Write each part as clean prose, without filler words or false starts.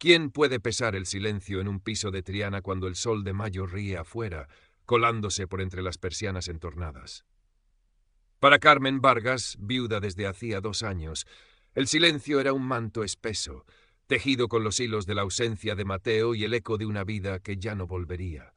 ¿Quién puede pesar el silencio en un piso de Triana cuando el sol de mayo ríe afuera, colándose por entre las persianas entornadas? Para Carmen Vargas, viuda desde hacía 2 años, el silencio era un manto espeso, tejido con los hilos de la ausencia de Mateo y el eco de una vida que ya no volvería.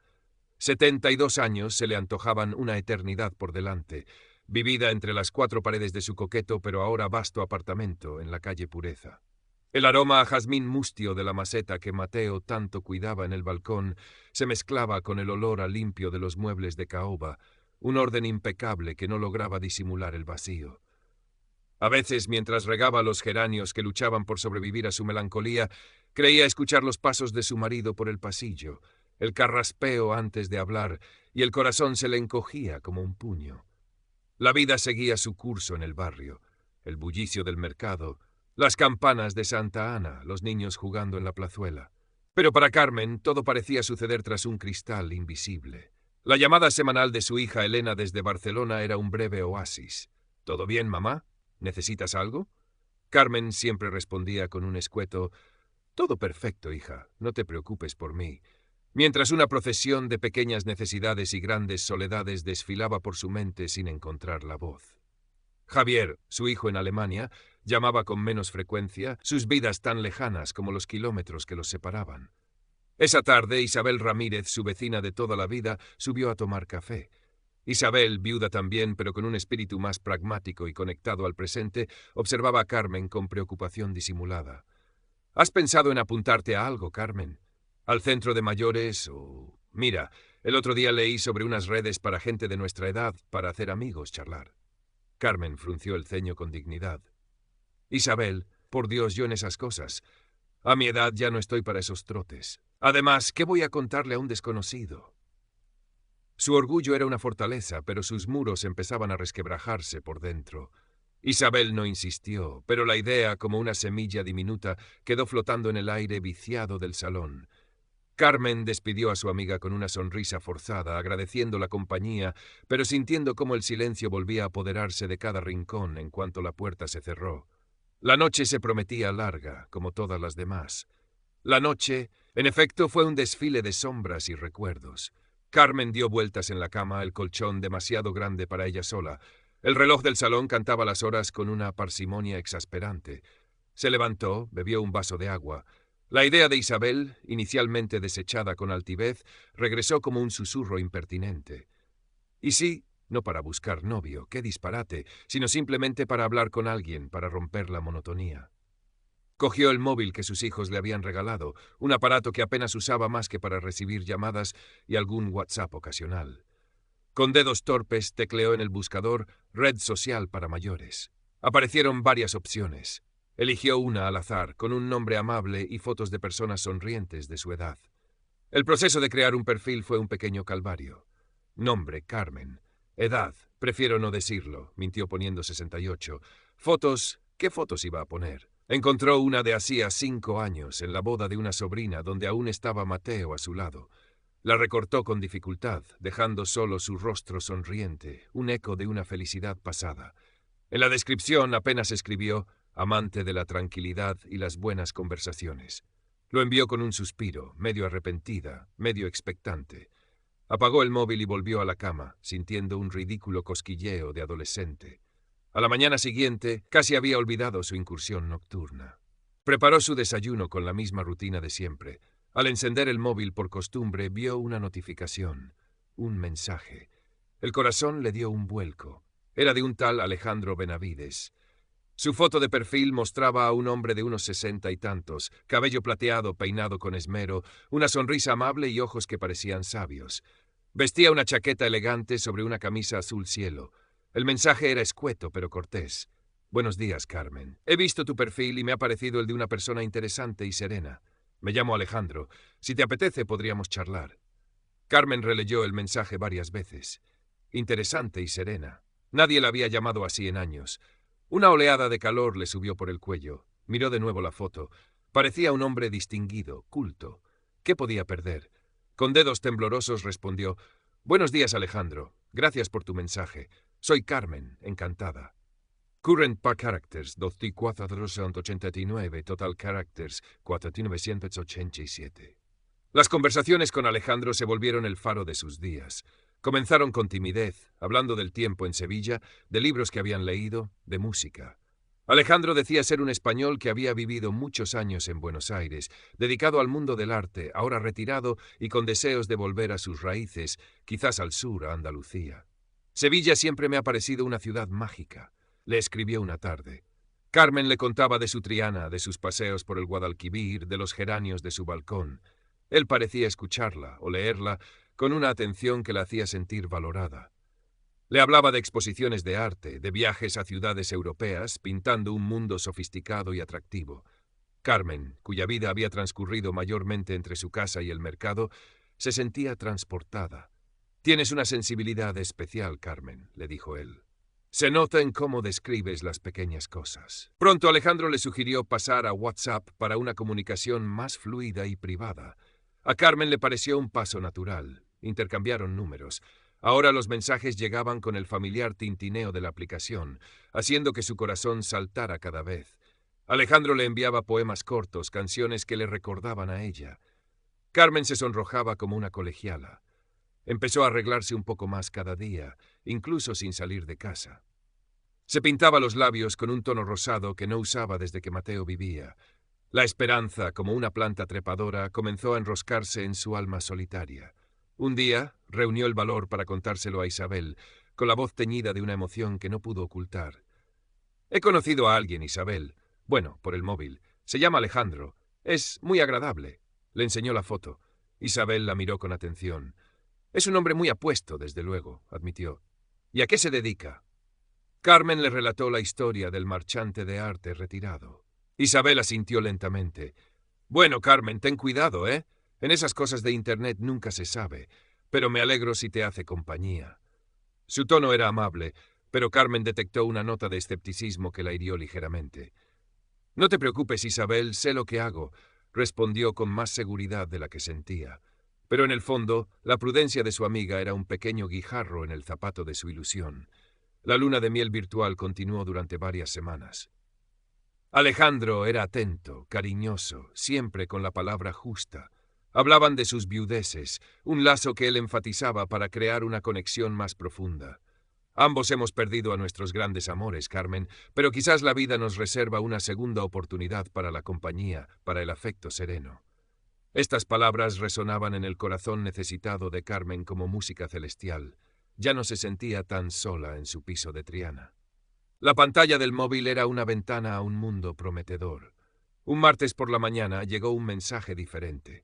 72 años se le antojaban una eternidad por delante, vivida entre las 4 paredes de su coqueto pero ahora vasto apartamento en la calle Pureza. El aroma a jazmín mustio de la maceta que Mateo tanto cuidaba en el balcón se mezclaba con el olor a limpio de los muebles de caoba, un orden impecable que no lograba disimular el vacío. A veces, mientras regaba los geranios que luchaban por sobrevivir a su melancolía, creía escuchar los pasos de su marido por el pasillo, el carraspeo antes de hablar, y el corazón se le encogía como un puño. La vida seguía su curso en el barrio, el bullicio del mercado, las campanas de Santa Ana, los niños jugando en la plazuela. Pero para Carmen todo parecía suceder tras un cristal invisible. La llamada semanal de su hija Elena desde Barcelona era un breve oasis. ¿Todo bien, mamá? ¿Necesitas algo? Carmen siempre respondía con un escueto: «Todo perfecto, hija, no te preocupes por mí», mientras una procesión de pequeñas necesidades y grandes soledades desfilaba por su mente sin encontrar la voz. Javier, su hijo en Alemania, llamaba con menos frecuencia, sus vidas tan lejanas como los kilómetros que los separaban. Esa tarde, Isabel Ramírez, su vecina de toda la vida, subió a tomar café. Isabel, viuda también, pero con un espíritu más pragmático y conectado al presente, observaba a Carmen con preocupación disimulada. ¿Has pensado en apuntarte a algo, Carmen? ¿Al centro de mayores o...? Mira, el otro día leí sobre unas redes para gente de nuestra edad, para hacer amigos, charlar. Carmen frunció el ceño con dignidad. Isabel, por Dios, yo en esas cosas. A mi edad ya no estoy para esos trotes. Además, ¿qué voy a contarle a un desconocido? Su orgullo era una fortaleza, pero sus muros empezaban a resquebrajarse por dentro. Isabel no insistió, pero la idea, como una semilla diminuta, quedó flotando en el aire viciado del salón. Carmen despidió a su amiga con una sonrisa forzada, agradeciendo la compañía, pero sintiendo cómo el silencio volvía a apoderarse de cada rincón en cuanto la puerta se cerró. La noche se prometía larga, como todas las demás. La noche, en efecto, fue un desfile de sombras y recuerdos. Carmen dio vueltas en la cama, el colchón demasiado grande para ella sola. El reloj del salón cantaba las horas con una parsimonia exasperante. Se levantó, bebió un vaso de agua. La idea de Isabel, inicialmente desechada con altivez, regresó como un susurro impertinente. Y sí, no para buscar novio, qué disparate, sino simplemente para hablar con alguien, para romper la monotonía. Cogió el móvil que sus hijos le habían regalado, un aparato que apenas usaba más que para recibir llamadas y algún WhatsApp ocasional. Con dedos torpes tecleó en el buscador «Red social para mayores». Aparecieron varias opciones. Eligió una al azar, con un nombre amable y fotos de personas sonrientes de su edad. El proceso de crear un perfil fue un pequeño calvario. Nombre, Carmen. Edad, prefiero no decirlo, mintió poniendo 68. Fotos, ¿qué fotos iba a poner? Encontró una de hacía 5 años, en la boda de una sobrina, donde aún estaba Mateo a su lado. La recortó con dificultad, dejando solo su rostro sonriente, un eco de una felicidad pasada. En la descripción apenas escribió «amante de la tranquilidad y las buenas conversaciones». Lo envió con un suspiro, medio arrepentida, medio expectante. Apagó el móvil y volvió a la cama, sintiendo un ridículo cosquilleo de adolescente. A la mañana siguiente, casi había olvidado su incursión nocturna. Preparó su desayuno con la misma rutina de siempre. Al encender el móvil por costumbre, vio una notificación, un mensaje. El corazón le dio un vuelco. Era de un tal Alejandro Benavides. Su foto de perfil mostraba a un hombre de unos 60 y tantos, cabello plateado peinado con esmero, una sonrisa amable y ojos que parecían sabios. Vestía una chaqueta elegante sobre una camisa azul cielo. El mensaje era escueto pero cortés. «Buenos días, Carmen. He visto tu perfil y me ha parecido el de una persona interesante y serena. Me llamo Alejandro. Si te apetece, podríamos charlar». Carmen releyó el mensaje varias veces. Interesante y serena. Nadie la había llamado así en años. Una oleada de calor le subió por el cuello. Miró de nuevo la foto. Parecía un hombre distinguido, culto. ¿Qué podía perder? Con dedos temblorosos respondió: «Buenos días, Alejandro. Gracias por tu mensaje. Soy Carmen, encantada». Current par characters 2489, total characters 4987. Las conversaciones con Alejandro se volvieron el faro de sus días. Comenzaron con timidez, hablando del tiempo en Sevilla, de libros que habían leído, de música. Alejandro decía ser un español que había vivido muchos años en Buenos Aires, dedicado al mundo del arte, ahora retirado y con deseos de volver a sus raíces, quizás al sur, a Andalucía. Sevilla siempre me ha parecido una ciudad mágica, le escribió una tarde. Carmen le contaba de su Triana, de sus paseos por el Guadalquivir, de los geranios de su balcón. Él parecía escucharla o leerla con una atención que la hacía sentir valorada. Le hablaba de exposiciones de arte, de viajes a ciudades europeas, pintando un mundo sofisticado y atractivo. Carmen, cuya vida había transcurrido mayormente entre su casa y el mercado, se sentía transportada. «Tienes una sensibilidad especial, Carmen», le dijo él. «Se nota en cómo describes las pequeñas cosas». Pronto Alejandro le sugirió pasar a WhatsApp para una comunicación más fluida y privada. A Carmen le pareció un paso natural. Intercambiaron números. Ahora los mensajes llegaban con el familiar tintineo de la aplicación, haciendo que su corazón saltara cada vez. Alejandro le enviaba poemas cortos, canciones que le recordaban a ella. Carmen se sonrojaba como una colegiala. Empezó a arreglarse un poco más cada día, incluso sin salir de casa. Se pintaba los labios con un tono rosado que no usaba desde que Mateo vivía. La esperanza, como una planta trepadora, comenzó a enroscarse en su alma solitaria. Un día reunió el valor para contárselo a Isabel, con la voz teñida de una emoción que no pudo ocultar. «He conocido a alguien, Isabel. Bueno, por el móvil. Se llama Alejandro. Es muy agradable». Le enseñó la foto. Isabel la miró con atención. «Es un hombre muy apuesto, desde luego», admitió. «¿Y a qué se dedica?» Carmen le relató la historia del marchante de arte retirado. Isabel asintió lentamente. «Bueno, Carmen, ten cuidado, ¿eh? En esas cosas de Internet nunca se sabe, pero me alegro si te hace compañía». Su tono era amable, pero Carmen detectó una nota de escepticismo que la hirió ligeramente. «No te preocupes, Isabel, sé lo que hago», respondió con más seguridad de la que sentía. Pero en el fondo, la prudencia de su amiga era un pequeño guijarro en el zapato de su ilusión. La luna de miel virtual continuó durante varias semanas. Alejandro era atento, cariñoso, siempre con la palabra justa. Hablaban de sus viudeces, un lazo que él enfatizaba para crear una conexión más profunda. «Ambos hemos perdido a nuestros grandes amores, Carmen, pero quizás la vida nos reserva una segunda oportunidad para la compañía, para el afecto sereno». Estas palabras resonaban en el corazón necesitado de Carmen como música celestial. Ya no se sentía tan sola en su piso de Triana. La pantalla del móvil era una ventana a un mundo prometedor. Un martes por la mañana llegó un mensaje diferente.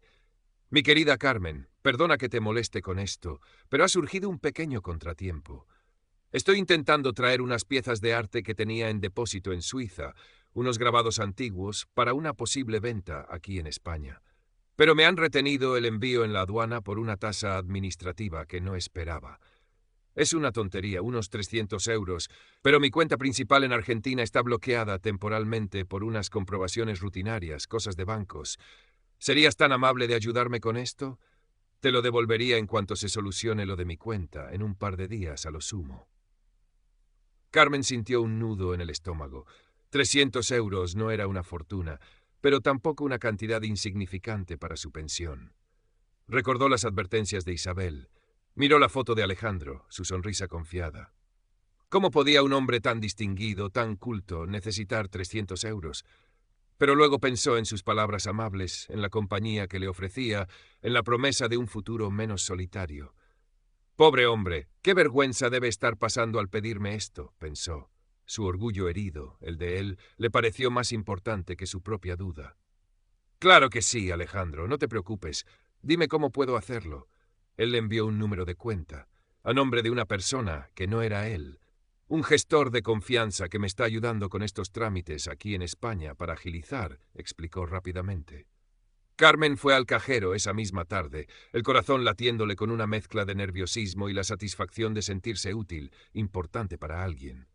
«Mi querida Carmen, perdona que te moleste con esto, pero ha surgido un pequeño contratiempo. Estoy intentando traer unas piezas de arte que tenía en depósito en Suiza, unos grabados antiguos, para una posible venta aquí en España. Pero me han retenido el envío en la aduana por una tasa administrativa que no esperaba. Es una tontería, unos 300 euros, pero mi cuenta principal en Argentina está bloqueada temporalmente por unas comprobaciones rutinarias, cosas de bancos. ¿Serías tan amable de ayudarme con esto? Te lo devolvería en cuanto se solucione lo de mi cuenta, en un par de días a lo sumo». Carmen sintió un nudo en el estómago. 300 euros no era una fortuna, pero tampoco una cantidad insignificante para su pensión. Recordó las advertencias de Isabel. Miró la foto de Alejandro, su sonrisa confiada. ¿Cómo podía un hombre tan distinguido, tan culto, necesitar 300 euros? Pero luego pensó en sus palabras amables, en la compañía que le ofrecía, en la promesa de un futuro menos solitario. «Pobre hombre, qué vergüenza debe estar pasando al pedirme esto», pensó. Su orgullo herido, el de él, le pareció más importante que su propia duda. «Claro que sí, Alejandro, no te preocupes. Dime cómo puedo hacerlo». Él le envió un número de cuenta, a nombre de una persona que no era él. «Un gestor de confianza que me está ayudando con estos trámites aquí en España para agilizar», explicó rápidamente. Carmen fue al cajero esa misma tarde, el corazón latiéndole con una mezcla de nerviosismo y la satisfacción de sentirse útil, importante para alguien.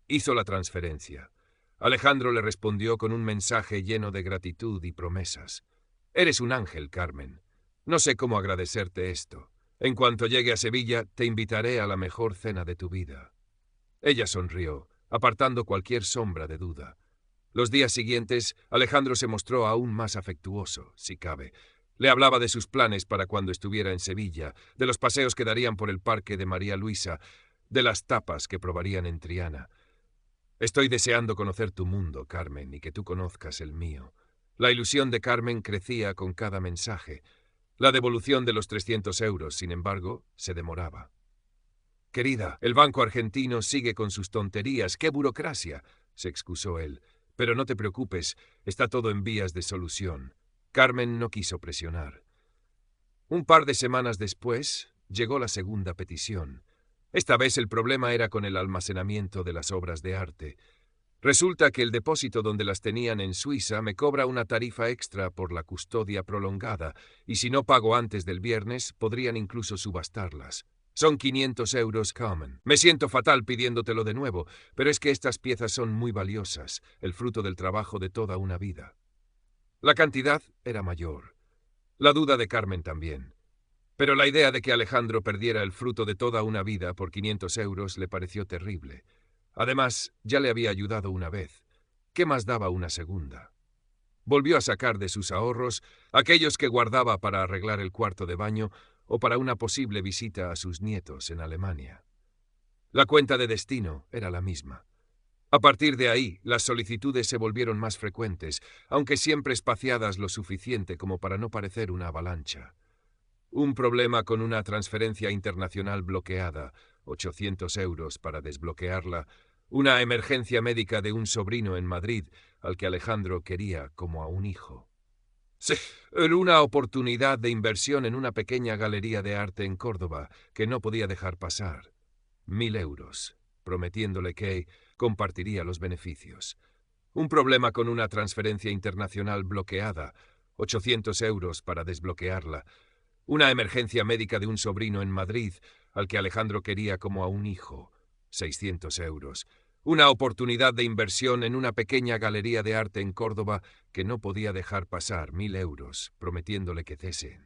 Hizo la transferencia. Alejandro le respondió con un mensaje lleno de gratitud y promesas. «Eres un ángel, Carmen. No sé cómo agradecerte esto. En cuanto llegue a Sevilla, te invitaré a la mejor cena de tu vida». Ella sonrió. apartando cualquier sombra de duda. Los días siguientes, Alejandro se mostró aún más afectuoso, si cabe. Le hablaba de sus planes para cuando estuviera en Sevilla, de los paseos que darían por el parque de María Luisa, de las tapas que probarían en Triana. Estoy deseando conocer tu mundo, Carmen, y que tú conozcas el mío. La ilusión de Carmen crecía con cada mensaje. La devolución de los 300 euros, sin embargo, se demoraba. Querida, el banco argentino sigue con sus tonterías. ¡Qué burocracia!, se excusó él. Pero no te preocupes, está todo en vías de solución. Carmen no quiso presionar. Un par de semanas después, llegó la segunda petición. Esta vez el problema era con el almacenamiento de las obras de arte. Resulta que el depósito donde las tenían en Suiza me cobra una tarifa extra por la custodia prolongada, y si no pago antes del viernes, podrían incluso subastarlas. Son 500 euros, Carmen. Me siento fatal pidiéndotelo de nuevo, pero es que estas piezas son muy valiosas, el fruto del trabajo de toda una vida. La cantidad era mayor. La duda de Carmen también. Pero la idea de que Alejandro perdiera el fruto de toda una vida por 500 euros le pareció terrible. Además, ya le había ayudado una vez. ¿Qué más daba una segunda? Volvió a sacar de sus ahorros aquellos que guardaba para arreglar el cuarto de baño o para una posible visita a sus nietos en Alemania. La cuenta de destino era la misma. A partir de ahí, las solicitudes se volvieron más frecuentes, aunque siempre espaciadas lo suficiente como para no parecer una avalancha. Un problema con una transferencia internacional bloqueada, 800 euros para desbloquearla, una emergencia médica de un sobrino en Madrid al que Alejandro quería como a un hijo. Sí, una oportunidad de inversión en una pequeña galería de arte en Córdoba que no podía dejar pasar. 1000 euros, prometiéndole que compartiría los beneficios. Un problema con una transferencia internacional bloqueada, 800 euros para desbloquearla. Una emergencia médica de un sobrino en Madrid al que Alejandro quería como a un hijo, 600 euros. Una oportunidad de inversión en una pequeña galería de arte en Córdoba que no podía dejar pasar, 1000 euros, prometiéndole que cese.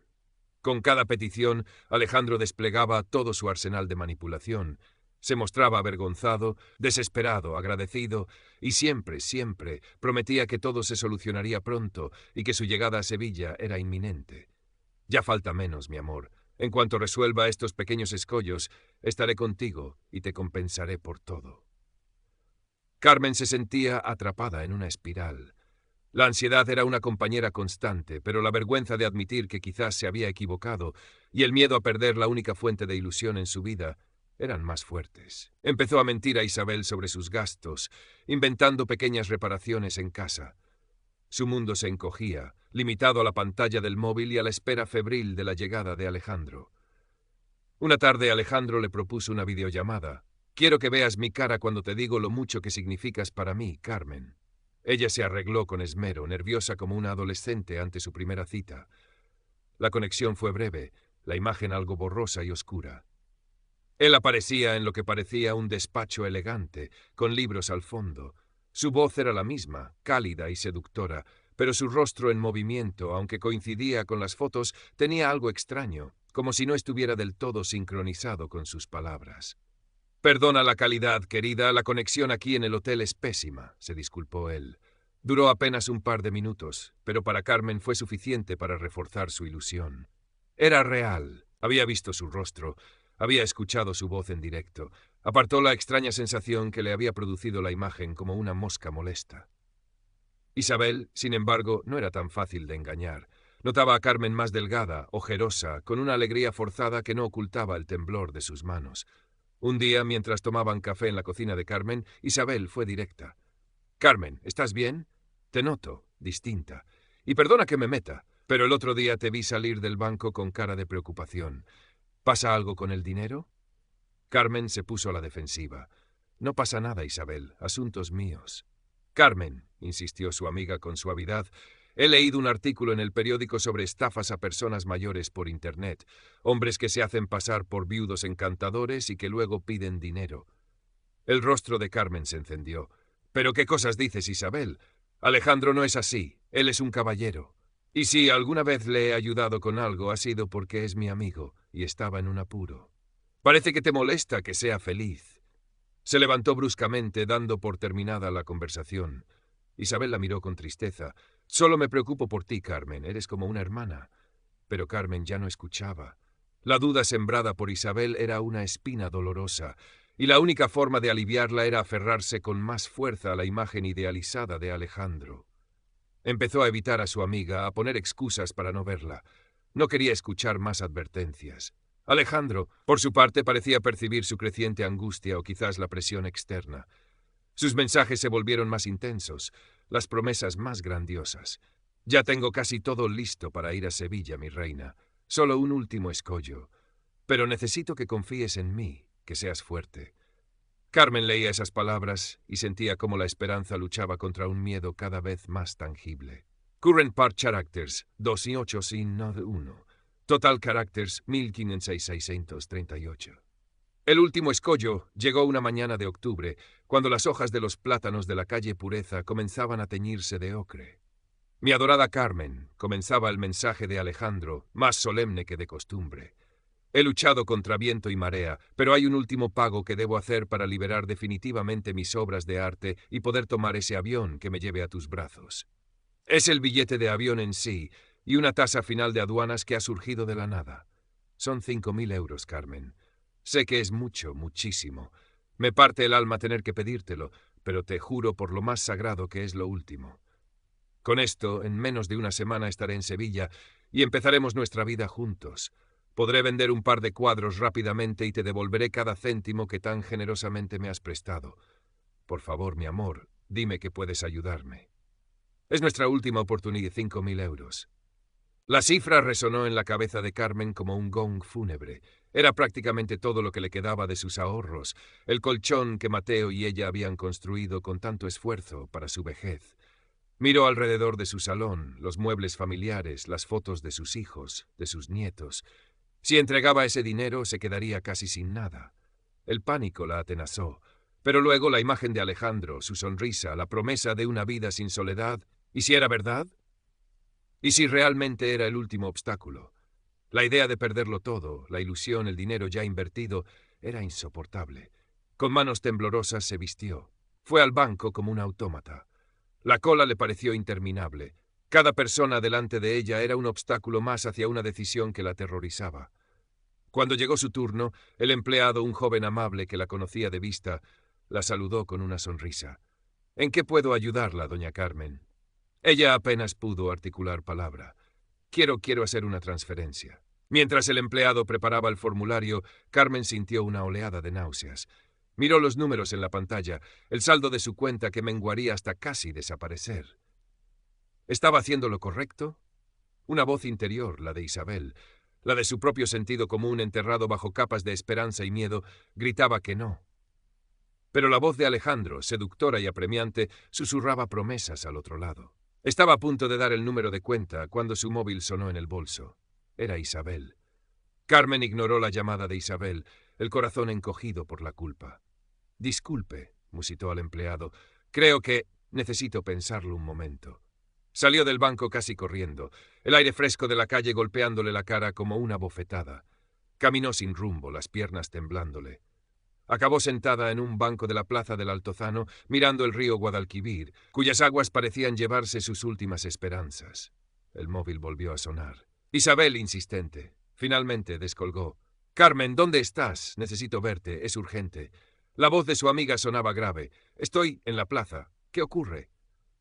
Con cada petición, Alejandro desplegaba todo su arsenal de manipulación. Se mostraba avergonzado, desesperado, agradecido, y siempre, siempre prometía que todo se solucionaría pronto y que su llegada a Sevilla era inminente. Ya falta menos, mi amor. En cuanto resuelva estos pequeños escollos, estaré contigo y te compensaré por todo. Carmen se sentía atrapada en una espiral. La ansiedad era una compañera constante, pero la vergüenza de admitir que quizás se había equivocado y el miedo a perder la única fuente de ilusión en su vida eran más fuertes. Empezó a mentir a Isabel sobre sus gastos, inventando pequeñas reparaciones en casa. Su mundo se encogía, limitado a la pantalla del móvil y a la espera febril de la llegada de Alejandro. Una tarde Alejandro le propuso una videollamada. «Quiero que veas mi cara cuando te digo lo mucho que significas para mí, Carmen». Ella se arregló con esmero, nerviosa como una adolescente ante su primera cita. La conexión fue breve, la imagen algo borrosa y oscura. Él aparecía en lo que parecía un despacho elegante, con libros al fondo. Su voz era la misma, cálida y seductora, pero su rostro en movimiento, aunque coincidía con las fotos, tenía algo extraño, como si no estuviera del todo sincronizado con sus palabras. «Perdona la calidad, querida, la conexión aquí en el hotel es pésima», se disculpó él. Duró apenas un par de minutos, pero para Carmen fue suficiente para reforzar su ilusión. Era real, había visto su rostro, había escuchado su voz en directo. Apartó la extraña sensación que le había producido la imagen como una mosca molesta. Isabel, sin embargo, no era tan fácil de engañar. Notaba a Carmen más delgada, ojerosa, con una alegría forzada que no ocultaba el temblor de sus manos. Un día, mientras tomaban café en la cocina de Carmen, Isabel fue directa. «Carmen, ¿estás bien? Te noto, distinta. Y perdona que me meta, pero el otro día te vi salir del banco con cara de preocupación. ¿Pasa algo con el dinero?» Carmen se puso a la defensiva. «No pasa nada, Isabel, asuntos míos». «Carmen», insistió su amiga con suavidad, «he leído un artículo en el periódico sobre estafas a personas mayores por Internet, hombres que se hacen pasar por viudos encantadores y que luego piden dinero». El rostro de Carmen se encendió. «¿Pero qué cosas dices, Isabel? Alejandro no es así, él es un caballero. Y si alguna vez le he ayudado con algo ha sido porque es mi amigo y estaba en un apuro. Parece que te molesta que sea feliz». Se levantó bruscamente, dando por terminada la conversación. Isabel la miró con tristeza. «Solo me preocupo por ti, Carmen. Eres como una hermana». Pero Carmen ya no escuchaba. La duda sembrada por Isabel era una espina dolorosa, y la única forma de aliviarla era aferrarse con más fuerza a la imagen idealizada de Alejandro. Empezó a evitar a su amiga, a poner excusas para no verla. No quería escuchar más advertencias. Alejandro, por su parte, parecía percibir su creciente angustia o quizás la presión externa. Sus mensajes se volvieron más intensos, las promesas más grandiosas. «Ya tengo casi todo listo para ir a Sevilla, mi reina. Solo un último escollo. Pero necesito que confíes en mí, que seas fuerte». Carmen leía esas palabras y sentía cómo la esperanza luchaba contra un miedo cada vez más tangible. Current part characters, 2 y 8 sin no 1. Total characters, 150638. El último escollo llegó una mañana de octubre, cuando las hojas de los plátanos de la calle Pureza comenzaban a teñirse de ocre. «Mi adorada Carmen», comenzaba el mensaje de Alejandro, más solemne que de costumbre. «He luchado contra viento y marea, pero hay un último pago que debo hacer para liberar definitivamente mis obras de arte y poder tomar ese avión que me lleve a tus brazos. Es el billete de avión en sí y una tasa final de aduanas que ha surgido de la nada. Son 5.000 euros, Carmen. Sé que es mucho, muchísimo. Me parte el alma tener que pedírtelo, pero te juro por lo más sagrado que es lo último. Con esto, en menos de una semana estaré en Sevilla y empezaremos nuestra vida juntos. Podré vender un par de cuadros rápidamente y te devolveré cada céntimo que tan generosamente me has prestado. Por favor, mi amor, dime que puedes ayudarme. Es nuestra última oportunidad, 5.000 euros». La cifra resonó en la cabeza de Carmen como un gong fúnebre. Era prácticamente todo lo que le quedaba de sus ahorros, el colchón que Mateo y ella habían construido con tanto esfuerzo para su vejez. Miró alrededor de su salón, los muebles familiares, las fotos de sus hijos, de sus nietos. Si entregaba ese dinero, se quedaría casi sin nada. El pánico la atenazó, pero luego la imagen de Alejandro, su sonrisa, la promesa de una vida sin soledad. ¿Y si era verdad? ¿Y si realmente era el último obstáculo? La idea de perderlo todo, la ilusión, el dinero ya invertido, era insoportable. Con manos temblorosas se vistió. Fue al banco como un autómata. La cola le pareció interminable. Cada persona delante de ella era un obstáculo más hacia una decisión que la aterrorizaba. Cuando llegó su turno, el empleado, un joven amable que la conocía de vista, la saludó con una sonrisa. «¿En qué puedo ayudarla, doña Carmen?» Ella apenas pudo articular palabra. Quiero hacer una transferencia». Mientras el empleado preparaba el formulario, Carmen sintió una oleada de náuseas. Miró los números en la pantalla, el saldo de su cuenta que menguaría hasta casi desaparecer. ¿Estaba haciendo lo correcto? Una voz interior, la de Isabel, la de su propio sentido común enterrado bajo capas de esperanza y miedo, gritaba que no. Pero la voz de Alejandro, seductora y apremiante, susurraba promesas al otro lado. Estaba a punto de dar el número de cuenta cuando su móvil sonó en el bolso. Era Isabel. Carmen ignoró la llamada de Isabel, el corazón encogido por la culpa. «Disculpe», musitó al empleado. «Creo que necesito pensarlo un momento». Salió del banco casi corriendo, el aire fresco de la calle golpeándole la cara como una bofetada. Caminó sin rumbo, las piernas temblándole. Acabó sentada en un banco de la plaza del Altozano, mirando el río Guadalquivir, cuyas aguas parecían llevarse sus últimas esperanzas. El móvil volvió a sonar. Isabel, insistente. Finalmente descolgó. «Carmen, ¿dónde estás? Necesito verte, es urgente». La voz de su amiga sonaba grave. «Estoy en la plaza. ¿Qué ocurre?»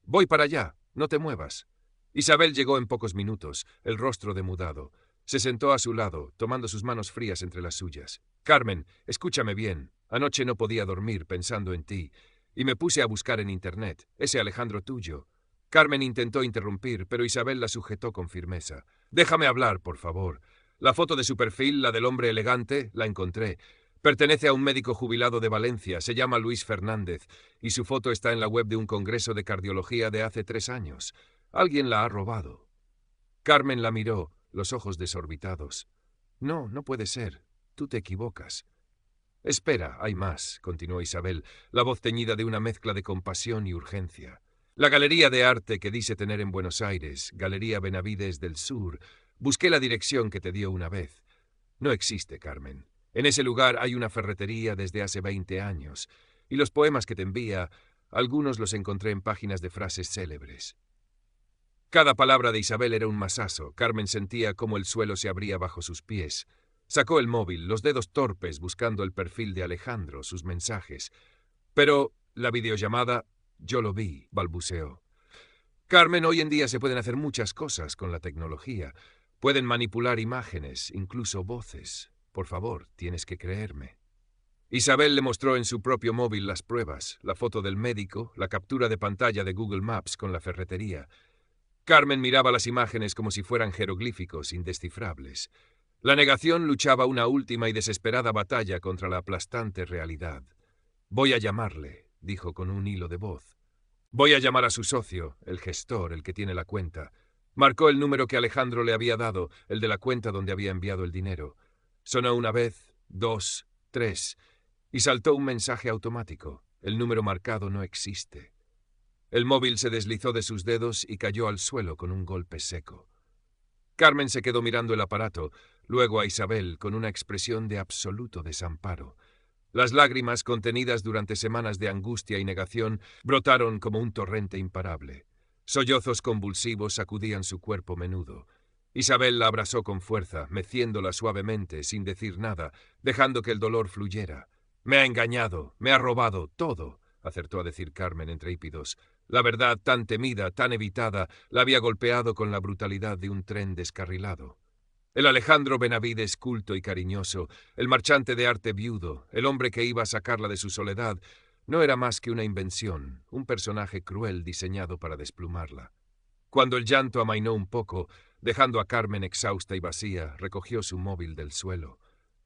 «Voy para allá. No te muevas». Isabel llegó en pocos minutos, el rostro demudado. Se sentó a su lado, tomando sus manos frías entre las suyas. «Carmen, escúchame bien. Anoche no podía dormir pensando en ti, y me puse a buscar en Internet. Ese Alejandro tuyo». Carmen intentó interrumpir, pero Isabel la sujetó con firmeza. «Déjame hablar, por favor. La foto de su perfil, la del hombre elegante, la encontré. Pertenece a un médico jubilado de Valencia, se llama Luis Fernández, y su foto está en la web de un congreso de cardiología de hace 3 años. Alguien la ha robado». Carmen la miró, los ojos desorbitados. «No, no puede ser. Tú te equivocas». «Espera, hay más», continuó Isabel, la voz teñida de una mezcla de compasión y urgencia. «La galería de arte que dice tener en Buenos Aires, Galería Benavides del Sur, busqué la dirección que te dio una vez. No existe, Carmen. En ese lugar hay una ferretería desde hace 20 años. Y los poemas que te envía, algunos los encontré en páginas de frases célebres. Cada palabra de Isabel era un masazo. Carmen sentía cómo el suelo se abría bajo sus pies. Sacó el móvil, los dedos torpes buscando el perfil de Alejandro, sus mensajes. Pero la videollamada, yo lo vi, balbuceó. Carmen, hoy en día se pueden hacer muchas cosas con la tecnología. Pueden manipular imágenes, incluso voces. Por favor, tienes que creerme. Isabel le mostró en su propio móvil las pruebas, la foto del médico, la captura de pantalla de Google Maps con la ferretería. Carmen miraba las imágenes como si fueran jeroglíficos indescifrables. La negación luchaba una última y desesperada batalla contra la aplastante realidad. Voy a llamarle, dijo con un hilo de voz. Voy a llamar a su socio, el gestor, el que tiene la cuenta. Marcó el número que Alejandro le había dado, el de la cuenta donde había enviado el dinero. Sonó una vez, 2, 3, y saltó un mensaje automático. El número marcado no existe. El móvil se deslizó de sus dedos y cayó al suelo con un golpe seco. Carmen se quedó mirando el aparato, luego a Isabel con una expresión de absoluto desamparo. Las lágrimas contenidas durante semanas de angustia y negación brotaron como un torrente imparable. Sollozos convulsivos sacudían su cuerpo menudo. Isabel la abrazó con fuerza, meciéndola suavemente, sin decir nada, dejando que el dolor fluyera. «Me ha engañado, me ha robado, todo», acertó a decir Carmen entre hípidos. La verdad tan temida, tan evitada, la había golpeado con la brutalidad de un tren descarrilado. El Alejandro Benavides culto y cariñoso, el marchante de arte viudo, el hombre que iba a sacarla de su soledad, no era más que una invención, un personaje cruel diseñado para desplumarla. Cuando el llanto amainó un poco, dejando a Carmen exhausta y vacía, recogió su móvil del suelo.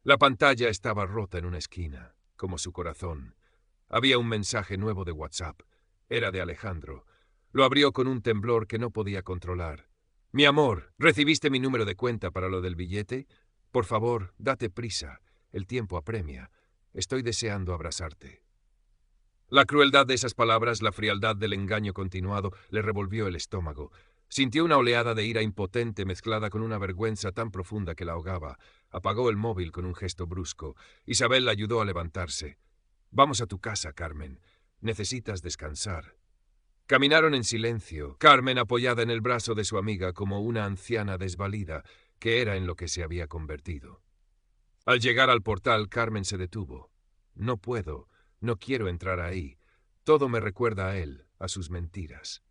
La pantalla estaba rota en una esquina, como su corazón. Había un mensaje nuevo de WhatsApp. Era de Alejandro. Lo abrió con un temblor que no podía controlar. «Mi amor, ¿recibiste mi número de cuenta para lo del billete? Por favor, date prisa. El tiempo apremia. Estoy deseando abrazarte». La crueldad de esas palabras, la frialdad del engaño continuado, le revolvió el estómago. Sintió una oleada de ira impotente mezclada con una vergüenza tan profunda que la ahogaba. Apagó el móvil con un gesto brusco. Isabel la ayudó a levantarse. «Vamos a tu casa, Carmen. Necesitas descansar». Caminaron en silencio, Carmen apoyada en el brazo de su amiga como una anciana desvalida, que era en lo que se había convertido. Al llegar al portal, Carmen se detuvo. «No puedo, no quiero entrar ahí. Todo me recuerda a él, a sus mentiras».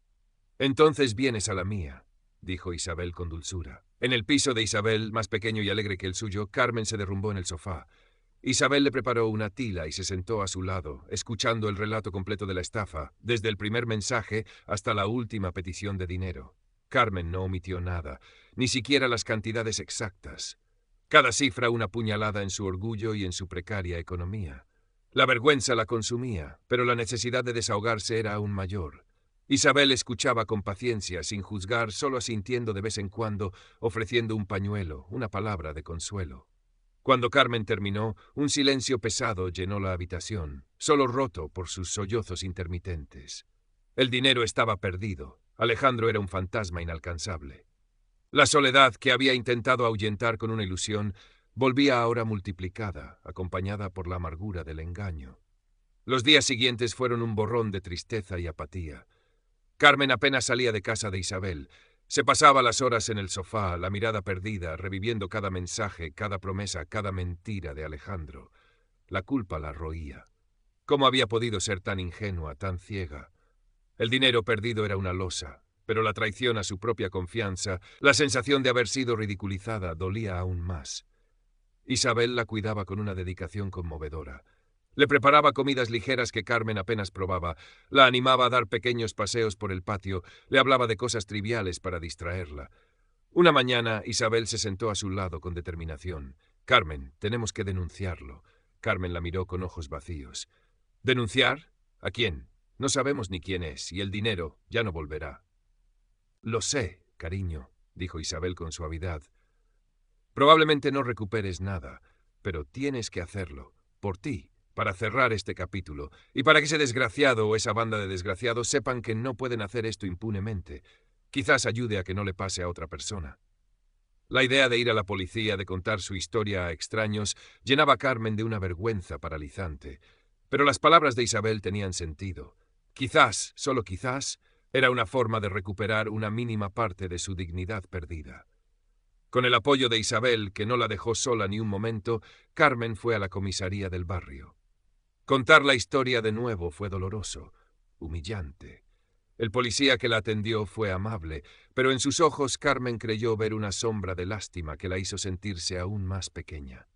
«Entonces vienes a la mía», dijo Isabel con dulzura. En el piso de Isabel, más pequeño y alegre que el suyo, Carmen se derrumbó en el sofá. Isabel le preparó una tila y se sentó a su lado, escuchando el relato completo de la estafa, desde el primer mensaje hasta la última petición de dinero. Carmen no omitió nada, ni siquiera las cantidades exactas. Cada cifra una puñalada en su orgullo y en su precaria economía. La vergüenza la consumía, pero la necesidad de desahogarse era aún mayor. Isabel escuchaba con paciencia, sin juzgar, solo asintiendo de vez en cuando, ofreciendo un pañuelo, una palabra de consuelo. Cuando Carmen terminó, un silencio pesado llenó la habitación, solo roto por sus sollozos intermitentes. El dinero estaba perdido. Alejandro era un fantasma inalcanzable. La soledad, que había intentado ahuyentar con una ilusión, volvía ahora multiplicada, acompañada por la amargura del engaño. Los días siguientes fueron un borrón de tristeza y apatía. Carmen apenas salía de casa de Isabel. Se pasaba las horas en el sofá, la mirada perdida, reviviendo cada mensaje, cada promesa, cada mentira de Alejandro. La culpa la roía. ¿Cómo había podido ser tan ingenua, tan ciega? El dinero perdido era una losa, pero la traición a su propia confianza, la sensación de haber sido ridiculizada, dolía aún más. Isabel la cuidaba con una dedicación conmovedora. Le preparaba comidas ligeras que Carmen apenas probaba, la animaba a dar pequeños paseos por el patio, le hablaba de cosas triviales para distraerla. Una mañana, Isabel se sentó a su lado con determinación. «Carmen, tenemos que denunciarlo». Carmen la miró con ojos vacíos. «¿Denunciar? ¿A quién? No sabemos ni quién es, y el dinero ya no volverá». «Lo sé, cariño», dijo Isabel con suavidad. «Probablemente no recuperes nada, pero tienes que hacerlo, por ti, para cerrar este capítulo, y para que ese desgraciado o esa banda de desgraciados sepan que no pueden hacer esto impunemente. Quizás ayude a que no le pase a otra persona». La idea de ir a la policía, de contar su historia a extraños, llenaba a Carmen de una vergüenza paralizante. Pero las palabras de Isabel tenían sentido. Quizás, solo quizás, era una forma de recuperar una mínima parte de su dignidad perdida. Con el apoyo de Isabel, que no la dejó sola ni un momento, Carmen fue a la comisaría del barrio. Contar la historia de nuevo fue doloroso, humillante. El policía que la atendió fue amable, pero en sus ojos Carmen creyó ver una sombra de lástima que la hizo sentirse aún más pequeña.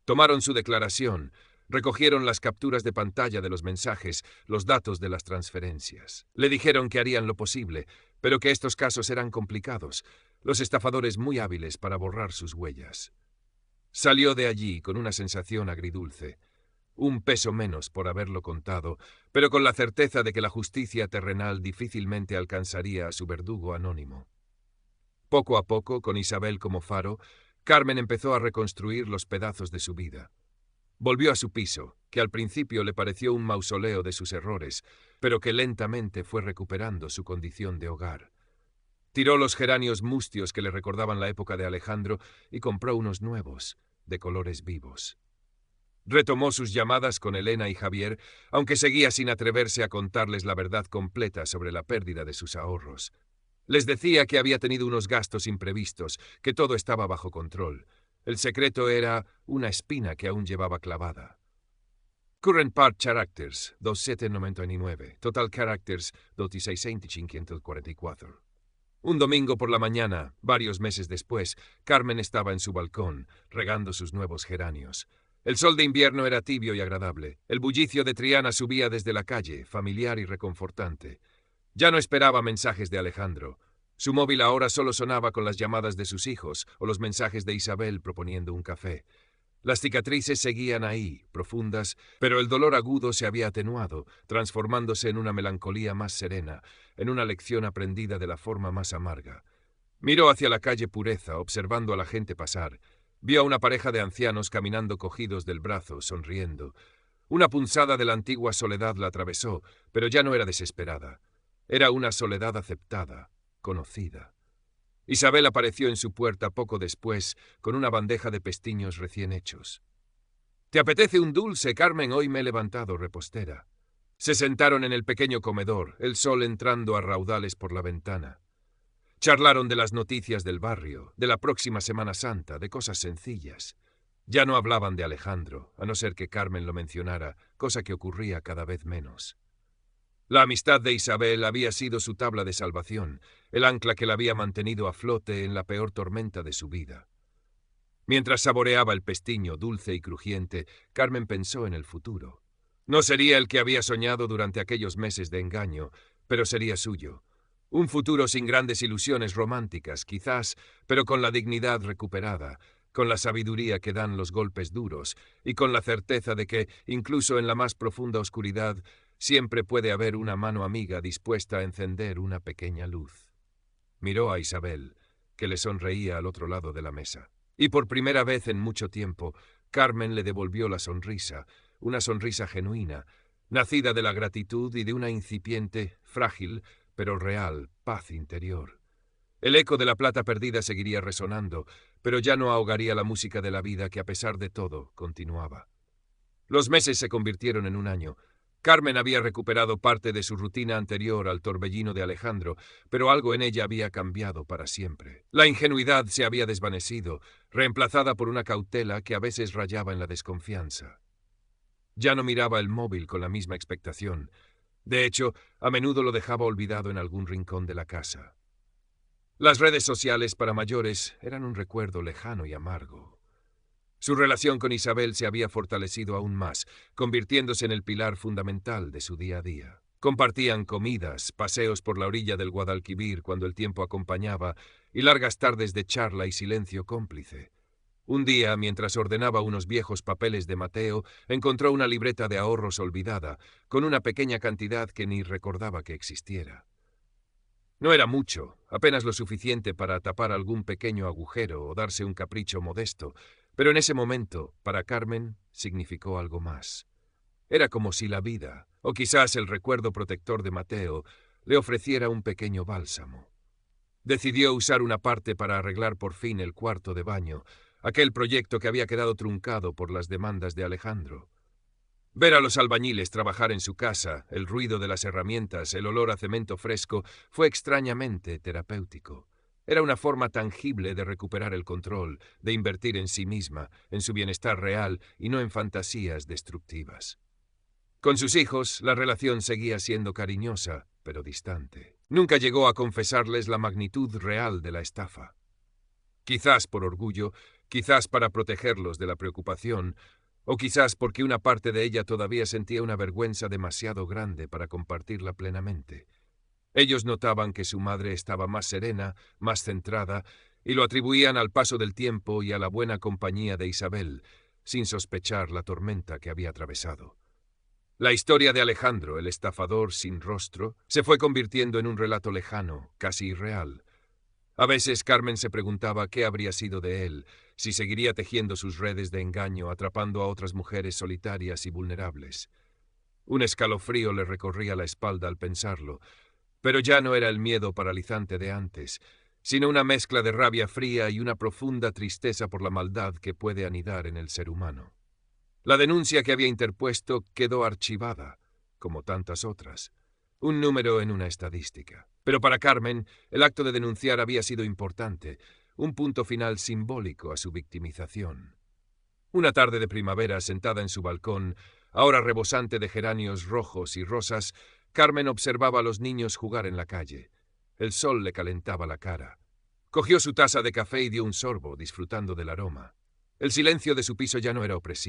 Tomaron su declaración, recogieron las capturas de pantalla de los mensajes, los datos de las transferencias. Le dijeron que harían lo posible, pero que estos casos eran complicados, los estafadores muy hábiles para borrar sus huellas. Salió de allí con una sensación agridulce. Un peso menos por haberlo contado, pero con la certeza de que la justicia terrenal difícilmente alcanzaría a su verdugo anónimo. Poco a poco, con Isabel como faro, Carmen empezó a reconstruir los pedazos de su vida. Volvió a su piso, que al principio le pareció un mausoleo de sus errores, pero que lentamente fue recuperando su condición de hogar. Tiró los geranios mustios que le recordaban la época de Alejandro y compró unos nuevos, de colores vivos. Retomó sus llamadas con Elena y Javier, aunque seguía sin atreverse a contarles la verdad completa sobre la pérdida de sus ahorros. Les decía que había tenido unos gastos imprevistos, que todo estaba bajo control. El secreto era una espina que aún llevaba clavada. Current Part Characters, 2799. Total Characters, 26.544. Un domingo por la mañana, varios meses después, Carmen estaba en su balcón, regando sus nuevos geranios. El sol de invierno era tibio y agradable. El bullicio de Triana subía desde la calle, familiar y reconfortante. Ya no esperaba mensajes de Alejandro. Su móvil ahora solo sonaba con las llamadas de sus hijos o los mensajes de Isabel proponiendo un café. Las cicatrices seguían ahí, profundas, pero el dolor agudo se había atenuado, transformándose en una melancolía más serena, en una lección aprendida de la forma más amarga. Miró hacia la calle Pureza, observando a la gente pasar. Vio a una pareja de ancianos caminando cogidos del brazo, sonriendo. Una punzada de la antigua soledad la atravesó, pero ya no era desesperada. Era una soledad aceptada, conocida. Isabel apareció en su puerta poco después, con una bandeja de pestiños recién hechos. —¿Te apetece un dulce, Carmen? Hoy me he levantado repostera. Se sentaron en el pequeño comedor, el sol entrando a raudales por la ventana. Charlaron de las noticias del barrio, de la próxima Semana Santa, de cosas sencillas. Ya no hablaban de Alejandro, a no ser que Carmen lo mencionara, cosa que ocurría cada vez menos. La amistad de Isabel había sido su tabla de salvación, el ancla que la había mantenido a flote en la peor tormenta de su vida. Mientras saboreaba el pestiño dulce y crujiente, Carmen pensó en el futuro. No sería el que había soñado durante aquellos meses de engaño, pero sería suyo. Un futuro sin grandes ilusiones románticas, quizás, pero con la dignidad recuperada, con la sabiduría que dan los golpes duros, y con la certeza de que, incluso en la más profunda oscuridad, siempre puede haber una mano amiga dispuesta a encender una pequeña luz. Miró a Isabel, que le sonreía al otro lado de la mesa. Y por primera vez en mucho tiempo, Carmen le devolvió la sonrisa, una sonrisa genuina, nacida de la gratitud y de una incipiente, frágil, pero real, paz interior. El eco de la plata perdida seguiría resonando, pero ya no ahogaría la música de la vida que, a pesar de todo, continuaba. Los meses se convirtieron en un año. Carmen había recuperado parte de su rutina anterior al torbellino de Alejandro, pero algo en ella había cambiado para siempre. La ingenuidad se había desvanecido, reemplazada por una cautela que a veces rayaba en la desconfianza. Ya no miraba el móvil con la misma expectación. De hecho, a menudo lo dejaba olvidado en algún rincón de la casa. Las redes sociales para mayores eran un recuerdo lejano y amargo. Su relación con Isabel se había fortalecido aún más, convirtiéndose en el pilar fundamental de su día a día. Compartían comidas, paseos por la orilla del Guadalquivir cuando el tiempo acompañaba, y largas tardes de charla y silencio cómplice. Un día, mientras ordenaba unos viejos papeles de Mateo, encontró una libreta de ahorros olvidada, con una pequeña cantidad que ni recordaba que existiera. No era mucho, apenas lo suficiente para tapar algún pequeño agujero o darse un capricho modesto, pero en ese momento, para Carmen, significó algo más. Era como si la vida, o quizás el recuerdo protector de Mateo, le ofreciera un pequeño bálsamo. Decidió usar una parte para arreglar por fin el cuarto de baño, aquel proyecto que había quedado truncado por las demandas de Alejandro. Ver a los albañiles trabajar en su casa, el ruido de las herramientas, el olor a cemento fresco, fue extrañamente terapéutico. Era una forma tangible de recuperar el control, de invertir en sí misma, en su bienestar real y no en fantasías destructivas. Con sus hijos, la relación seguía siendo cariñosa, pero distante. Nunca llegó a confesarles la magnitud real de la estafa. Quizás por orgullo, quizás para protegerlos de la preocupación, o quizás porque una parte de ella todavía sentía una vergüenza demasiado grande para compartirla plenamente. Ellos notaban que su madre estaba más serena, más centrada, y lo atribuían al paso del tiempo y a la buena compañía de Isabel, sin sospechar la tormenta que había atravesado. La historia de Alejandro, el estafador sin rostro, se fue convirtiendo en un relato lejano, casi irreal. A veces Carmen se preguntaba qué habría sido de él, si seguiría tejiendo sus redes de engaño, atrapando a otras mujeres solitarias y vulnerables. Un escalofrío le recorría la espalda al pensarlo, pero ya no era el miedo paralizante de antes, sino una mezcla de rabia fría y una profunda tristeza por la maldad que puede anidar en el ser humano. La denuncia que había interpuesto quedó archivada, como tantas otras, un número en una estadística. Pero para Carmen, el acto de denunciar había sido importante, un punto final simbólico a su victimización. Una tarde de primavera, sentada en su balcón, ahora rebosante de geranios rojos y rosas, Carmen observaba a los niños jugar en la calle. El sol le calentaba la cara. Cogió su taza de café y dio un sorbo, disfrutando del aroma. El silencio de su piso ya no era opresivo.